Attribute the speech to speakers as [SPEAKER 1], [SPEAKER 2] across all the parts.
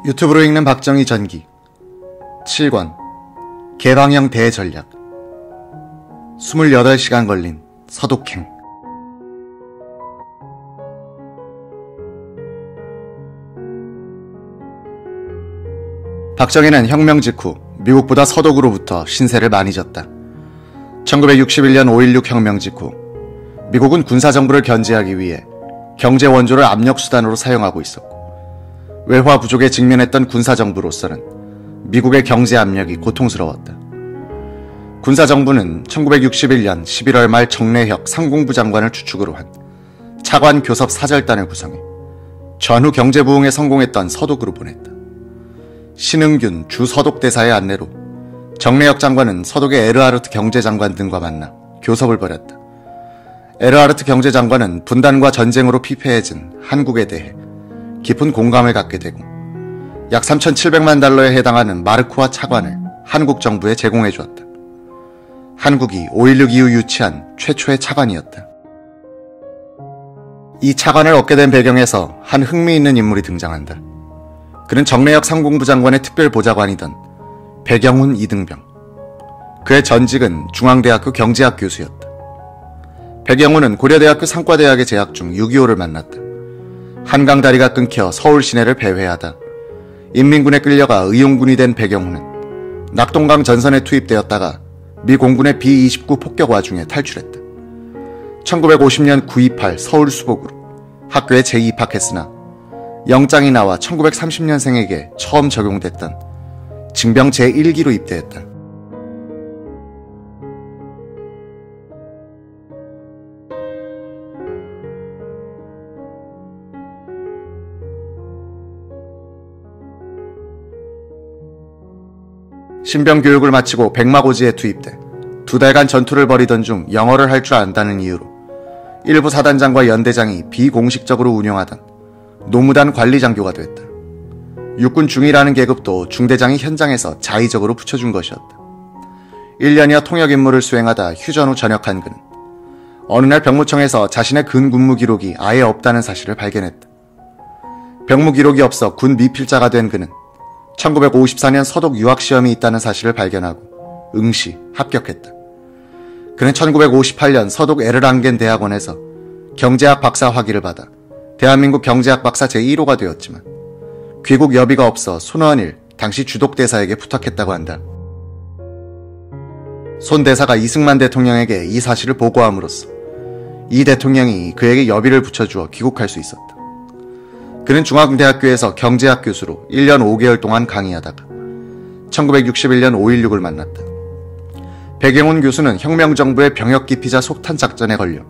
[SPEAKER 1] 유튜브로 읽는 박정희 전기 7권 개방형 대전략 28시간 걸린 서독행. 박정희는 혁명 직후 미국보다 서독으로부터 신세를 많이 졌다. 1961년 5.16 혁명 직후 미국은 군사정부를 견제하기 위해 경제 원조를 압력수단으로 사용하고 있었고, 외화 부족에 직면했던 군사정부로서는 미국의 경제 압력이 고통스러웠다. 군사정부는 1961년 11월 말 정래혁 상공부 장관을 주축으로 한 차관 교섭 사절단을 구성해 전후 경제부흥에 성공했던 서독으로 보냈다. 신흥균 주 서독대사의 안내로 정래혁 장관은 서독의 에르하르트 경제장관 등과 만나 교섭을 벌였다. 에르하르트 경제장관은 분단과 전쟁으로 피폐해진 한국에 대해 깊은 공감을 갖게 되고, 약 3,700만 달러에 해당하는 마르크와 차관을 한국 정부에 제공해 주었다. 한국이 5.16 이후 유치한 최초의 차관이었다. 이 차관을 얻게 된 배경에서 한 흥미있는 인물이 등장한다. 그는 정래혁 상공부 장관의 특별보좌관이던 백영훈 이등병. 그의 전직은 중앙대학교 경제학 교수였다. 백영훈은 고려대학교 상과대학에 재학 중 6.25를 만났다. 한강 다리가 끊겨 서울 시내를 배회하다 인민군에 끌려가 의용군이 된 백영훈은 낙동강 전선에 투입되었다가 미 공군의 B-29 폭격 와중에 탈출했다. 1950년 9.28 서울 수복으로 학교에 재입학했으나 영장이 나와 1930년생에게 처음 적용됐던 징병 제1기로 입대했다. 신병 교육을 마치고 백마고지에 투입돼 2달간 전투를 벌이던 중 영어를 할 줄 안다는 이유로 일부 사단장과 연대장이 비공식적으로 운영하던 노무단 관리장교가 됐다. 육군 중위라는 계급도 중대장이 현장에서 자의적으로 붙여준 것이었다. 1년여 통역 임무를 수행하다 휴전 후 전역한 그는 어느 날 병무청에서 자신의 근 군무 기록이 아예 없다는 사실을 발견했다. 병무 기록이 없어 군 미필자가 된 그는 1954년 서독 유학시험이 있다는 사실을 발견하고 응시, 합격했다. 그는 1958년 서독 에르랑겐 대학원에서 경제학 박사 학위를 받아 대한민국 경제학 박사 제1호가 되었지만 귀국 여비가 없어 손원일 당시 주독대사에게 부탁했다고 한다. 손 대사가 이승만 대통령에게 이 사실을 보고함으로써 이 대통령이 그에게 여비를 붙여주어 귀국할 수 있었다. 그는 중앙대학교에서 경제학 교수로 1년 5개월 동안 강의하다가 1961년 5.16을 만났다. 백영훈 교수는 혁명정부의 병역기피자 속탄 작전에 걸려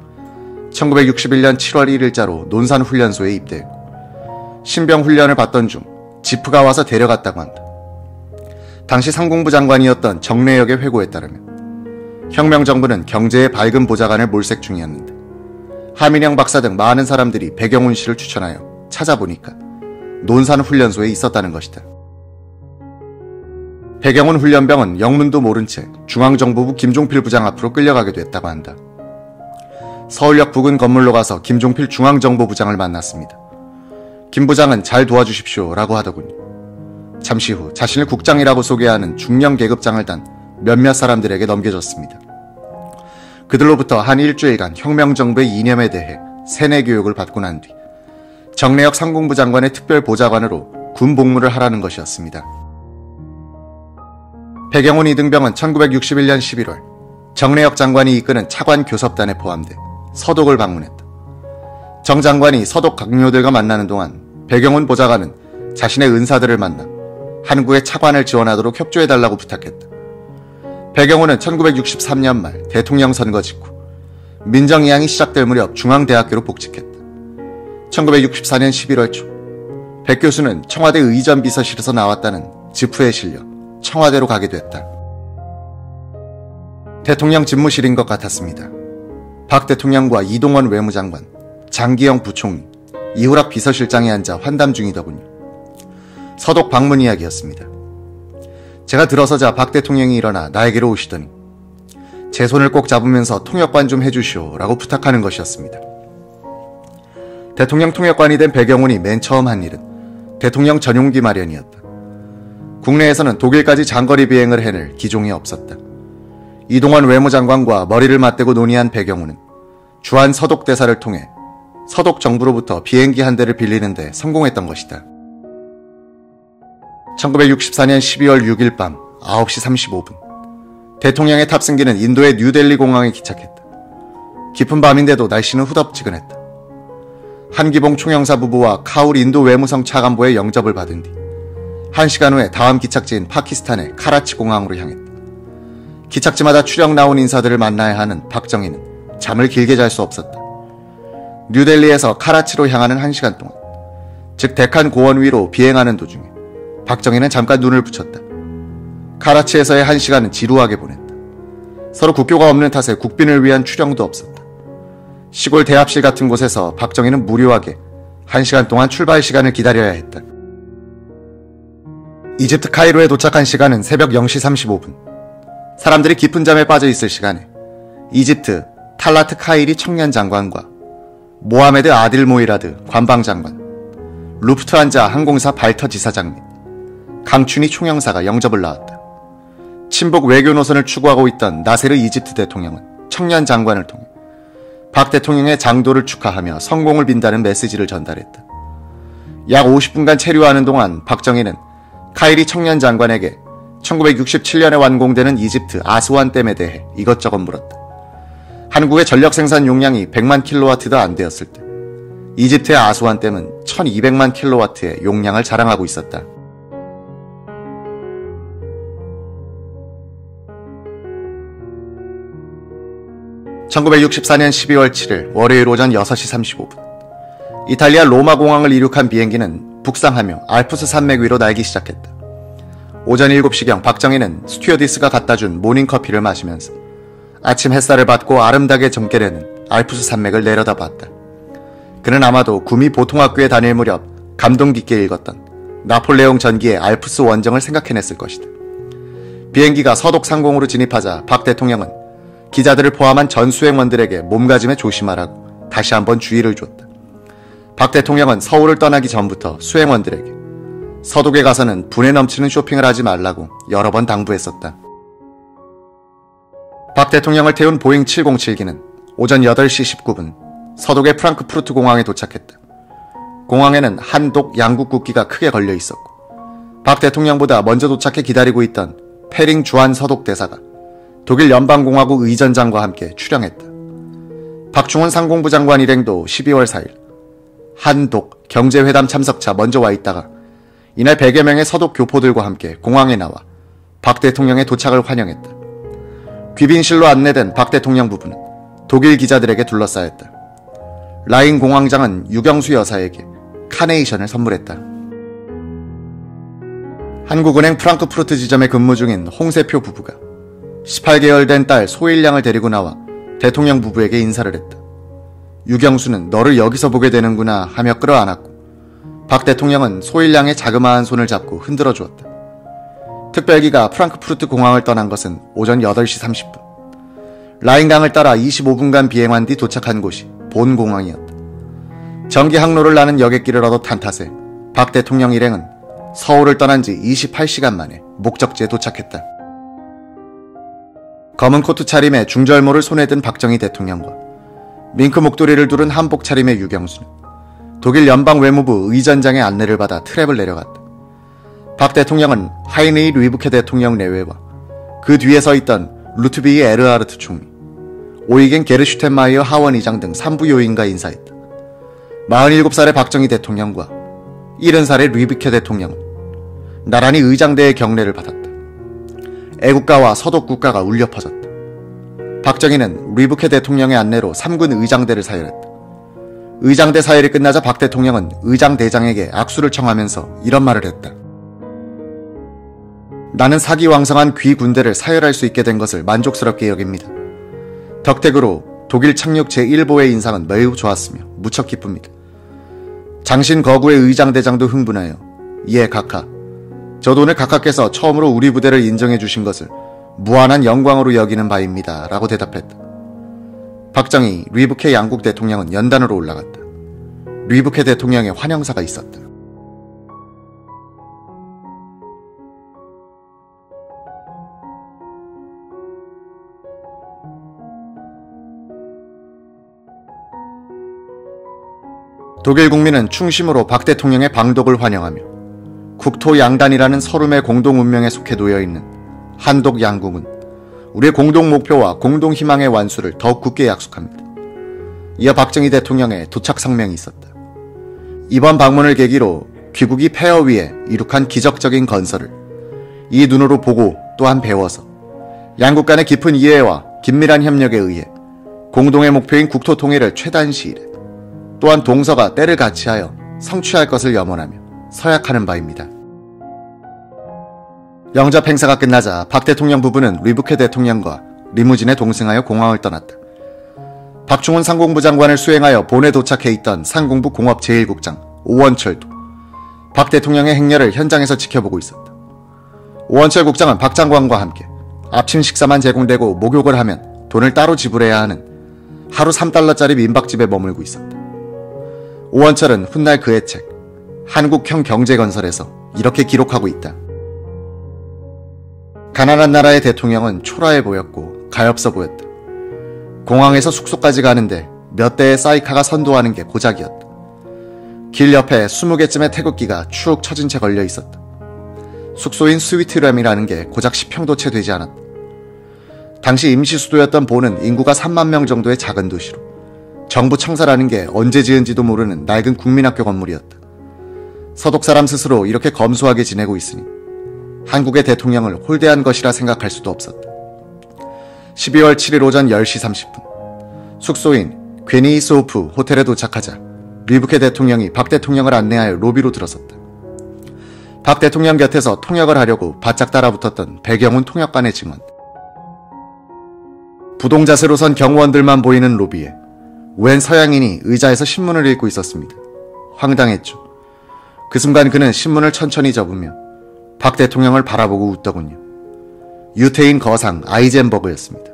[SPEAKER 1] 1961년 7월 1일자로 논산훈련소에 입대했고, 신병훈련을 받던 중 지프가 와서 데려갔다고 한다. 당시 상공부 장관이었던 정래혁의 회고에 따르면 혁명정부는 경제의 밝은 보좌관을 몰색 중이었는데 하민영 박사 등 많은 사람들이 백영훈 씨를 추천하여 찾아보니까 논산훈련소에 있었다는 것이다. 백영훈 훈련병은 영문도 모른 채 중앙정보부 김종필 부장 앞으로 끌려가게 됐다고 한다. 서울역 부근 건물로 가서 김종필 중앙정보부장을 만났습니다. 김 부장은 잘 도와주십시오 라고 하더군요. 잠시 후 자신을 국장이라고 소개하는 중령 계급장을 단 몇몇 사람들에게 넘겨줬습니다. 그들로부터 한 일주일간 혁명정부의 이념에 대해 세뇌 교육을 받고 난 뒤 정래혁 상공부 장관의 특별보좌관으로 군 복무를 하라는 것이었습니다. 백영훈 이등병은 1961년 11월 정래혁 장관이 이끄는 차관 교섭단에 포함돼 서독을 방문했다. 정 장관이 서독 강요들과 만나는 동안 백영훈 보좌관은 자신의 은사들을 만나 한국의 차관을 지원하도록 협조해달라고 부탁했다. 백영훈은 1963년 말 대통령 선거 직후 민정이양이 시작될 무렵 중앙대학교로 복직했다. 1964년 11월 초 백 교수는 청와대 의전 비서실에서 나왔다는 지프에 실려 청와대로 가게 됐다. 대통령 집무실인 것 같았습니다. 박 대통령과 이동원 외무장관, 장기영 부총리, 이후락 비서실장이 앉아 환담 중이더군요. 서독 방문 이야기였습니다. 제가 들어서자 박 대통령이 일어나 나에게로 오시더니 제 손을 꼭 잡으면서 통역관 좀 해주시오 라고 부탁하는 것이었습니다. 대통령 통역관이 된 백영훈이 맨 처음 한 일은 대통령 전용기 마련이었다. 국내에서는 독일까지 장거리 비행을 해낼 기종이 없었다. 이동환 외무장관과 머리를 맞대고 논의한 배경우는 주한 서독 대사를 통해 서독 정부로부터 비행기 한 대를 빌리는 데 성공했던 것이다. 1964년 12월 6일 밤 9시 35분 대통령의 탑승기는 인도의 뉴델리 공항에 기착했다. 깊은 밤인데도 날씨는 후덥지근했다. 한기봉 총영사 부부와 카울 인도 외무성 차관보의 영접을 받은 뒤 1시간 후에 다음 기착지인 파키스탄의 카라치 공항으로 향했다. 기착지마다 추령 나온 인사들을 만나야 하는 박정희는 잠을 길게 잘 수 없었다. 뉴델리에서 카라치로 향하는 1시간 동안, 즉 데칸 고원 위로 비행하는 도중에 박정희는 잠깐 눈을 붙였다. 카라치에서의 1시간은 지루하게 보냈다. 서로 국교가 없는 탓에 국빈을 위한 추령도 없었다. 시골 대합실 같은 곳에서 박정희는 무료하게 1시간 동안 출발 시간을 기다려야 했다. 이집트 카이로에 도착한 시간은 새벽 0시 35분. 사람들이 깊은 잠에 빠져 있을 시간에 이집트 탈라트 카이리 청년 장관과 모하메드 아딜 모이라드 관방장관, 루프트한자 항공사 발터 지사장 및 강춘희 총영사가 영접을 나왔다. 친북 외교 노선을 추구하고 있던 나세르 이집트 대통령은 청년 장관을 통해 박 대통령의 장도를 축하하며 성공을 빈다는 메시지를 전달했다. 약 50분간 체류하는 동안 박정희는 카이리 청년 장관에게 1967년에 완공되는 이집트 아스완 댐에 대해 이것저것 물었다. 한국의 전력 생산 용량이 100만 킬로와트도 안 되었을 때 이집트의 아스완 댐은 1200만 킬로와트의 용량을 자랑하고 있었다. (1964년 12월 7일) 월요일 오전 6시 35분 이탈리아 로마 공항을 이륙한 비행기는 북상하며 알프스 산맥 위로 날기 시작했다. 오전 7시경 박정희는 스튜어디스가 갖다준 모닝커피를 마시면서 아침 햇살을 받고 아름다게 점개되는 알프스 산맥을 내려다봤다. 그는 아마도 구미 보통학교에 다닐 무렵 감동 깊게 읽었던 나폴레옹 전기의 알프스 원정을 생각해냈을 것이다. 비행기가 서독 상공으로 진입하자 박 대통령은 기자들을 포함한 전 수행원들에게 몸가짐에 조심하라고 다시 한번 주의를 줬다. 박 대통령은 서울을 떠나기 전부터 수행원들에게 서독에 가서는 분에 넘치는 쇼핑을 하지 말라고 여러 번 당부했었다. 박 대통령을 태운 보잉 707기는 오전 8시 19분 서독의 프랑크푸르트 공항에 도착했다. 공항에는 한독 양국 국기가 크게 걸려 있었고 박 대통령보다 먼저 도착해 기다리고 있던 페링 주한 서독 대사가 독일 연방공화국 의전장과 함께 출영했다. 박충원 상공부 장관 일행도 12월 4일 한독 경제회담 참석차 먼저 와 있다가 이날 100여 명의 서독 교포들과 함께 공항에 나와 박 대통령의 도착을 환영했다. 귀빈실로 안내된 박 대통령 부부는 독일 기자들에게 둘러싸였다. 라인 공항장은 유경수 여사에게 카네이션을 선물했다. 한국은행 프랑크푸르트 지점에 근무 중인 홍세표 부부가 18개월 된 딸 소일량을 데리고 나와 대통령 부부에게 인사를 했다. 유경수는 너를 여기서 보게 되는구나 하며 끌어안았고 박 대통령은 소일량의 자그마한 손을 잡고 흔들어 주었다. 특별기가 프랑크푸르트 공항을 떠난 것은 오전 8시 30분. 라인강을 따라 25분간 비행한 뒤 도착한 곳이 본 공항이었다. 전기 항로를 나는 여객기를 얻어 탄 탓에 박 대통령 일행은 서울을 떠난 지 28시간 만에 목적지에 도착했다. 검은 코트 차림에 중절모를 손에 든 박정희 대통령과 밍크 목도리를 두른 한복 차림의 유경수는 독일 연방외무부 의전장의 안내를 받아 트랩을 내려갔다. 박 대통령은 하이니히 류이브케 대통령 내외와 그 뒤에 서 있던 루트비히 에르하르트 총리, 오이겐 게르슈텐마이어 하원 의장 등 3부 요인과 인사했다. 47살의 박정희 대통령과 70살의 류이브케 대통령은 나란히 의장대의 경례를 받았다. 애국가와 서독 국가가 울려 퍼졌다. 박정희는 류이브케 대통령의 안내로 3군 의장대를 사열했다. 의장대 사열이 끝나자 박 대통령은 의장대장에게 악수를 청하면서 이런 말을 했다. 나는 사기왕성한 귀 군대를 사열할 수 있게 된 것을 만족스럽게 여깁니다. 덕택으로 독일 착륙 제1보의 인상은 매우 좋았으며 무척 기쁩니다. 장신 거구의 의장대장도 흥분하여 예 각하, 저도 오늘 각하께서 처음으로 우리 부대를 인정해 주신 것을 무한한 영광으로 여기는 바입니다. 라고 대답했다. 박정희, 류이브케 양국 대통령은 연단으로 올라갔다. 류이브케 대통령의 환영사가 있었다. 독일 국민은 충심으로 박 대통령의 방독을 환영하며 국토양단이라는 서름의 공동운명에 속해 놓여있는 한독 양국은 우리의 공동 목표와 공동 희망의 완수를 더욱 굳게 약속합니다. 이어 박정희 대통령의 도착 성명이 있었다. 이번 방문을 계기로 귀국이 폐허 위에 이룩한 기적적인 건설을 이 눈으로 보고 또한 배워서 양국 간의 깊은 이해와 긴밀한 협력에 의해 공동의 목표인 국토 통일을 최단 시일에 또한 동서가 때를 같이하여 성취할 것을 염원하며 서약하는 바입니다. 영접 행사가 끝나자 박 대통령 부부는 리부케 대통령과 리무진에 동승하여 공항을 떠났다. 박충훈 상공부 장관을 수행하여 본에 도착해 있던 상공부 공업 제1국장 오원철도 박 대통령의 행렬을 현장에서 지켜보고 있었다. 오원철 국장은 박 장관과 함께 아침 식사만 제공되고 목욕을 하면 돈을 따로 지불해야 하는 하루 3달러짜리 민박집에 머물고 있었다. 오원철은 훗날 그의 책 한국형 경제건설에서 이렇게 기록하고 있다. 가난한 나라의 대통령은 초라해 보였고 가엾어 보였다. 공항에서 숙소까지 가는데 몇 대의 사이카가 선도하는 게 고작이었다. 길 옆에 20개쯤의 태극기가 축 처진 채 걸려 있었다. 숙소인 스위트램이라는 게 고작 10평도 채 되지 않았다. 당시 임시 수도였던 본은 인구가 3만 명 정도의 작은 도시로 정부 청사라는 게 언제 지은지도 모르는 낡은 국민학교 건물이었다. 서독 사람 스스로 이렇게 검소하게 지내고 있으니 한국의 대통령을 홀대한 것이라 생각할 수도 없었다. 12월 7일 오전 10시 30분 숙소인 괴니소프 호텔에 도착하자 리부케 대통령이 박 대통령을 안내하여 로비로 들어섰다. 박 대통령 곁에서 통역을 하려고 바짝 따라붙었던 배경훈 통역관의 증언. 부동자세로 선 경호원들만 보이는 로비에 웬 서양인이 의자에서 신문을 읽고 있었습니다. 황당했죠. 그 순간 그는 신문을 천천히 접으며 박 대통령을 바라보고 웃더군요. 유태인 거상 아이젠버그였습니다.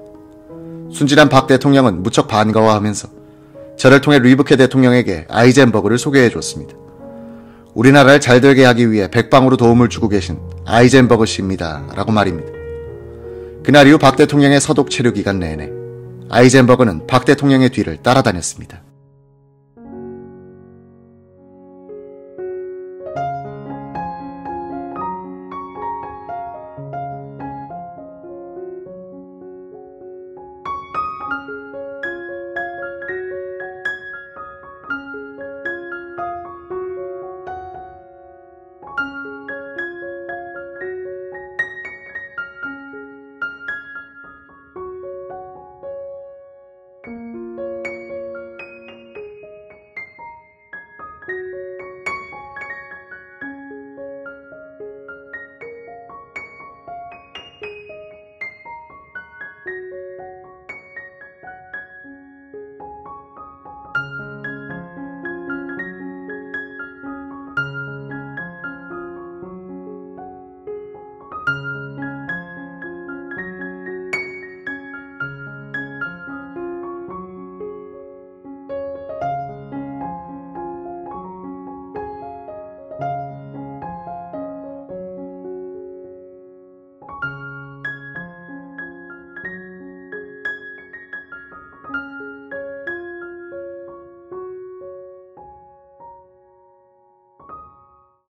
[SPEAKER 1] 순진한 박 대통령은 무척 반가워하면서 저를 통해 리부케 대통령에게 아이젠버그를 소개해줬습니다. 우리나라를 잘되게 하기 위해 백방으로 도움을 주고 계신 아이젠버그 씨입니다. 라고 말입니다. 그날 이후 박 대통령의 서독 체류 기간 내내 아이젠버그는 박 대통령의 뒤를 따라다녔습니다.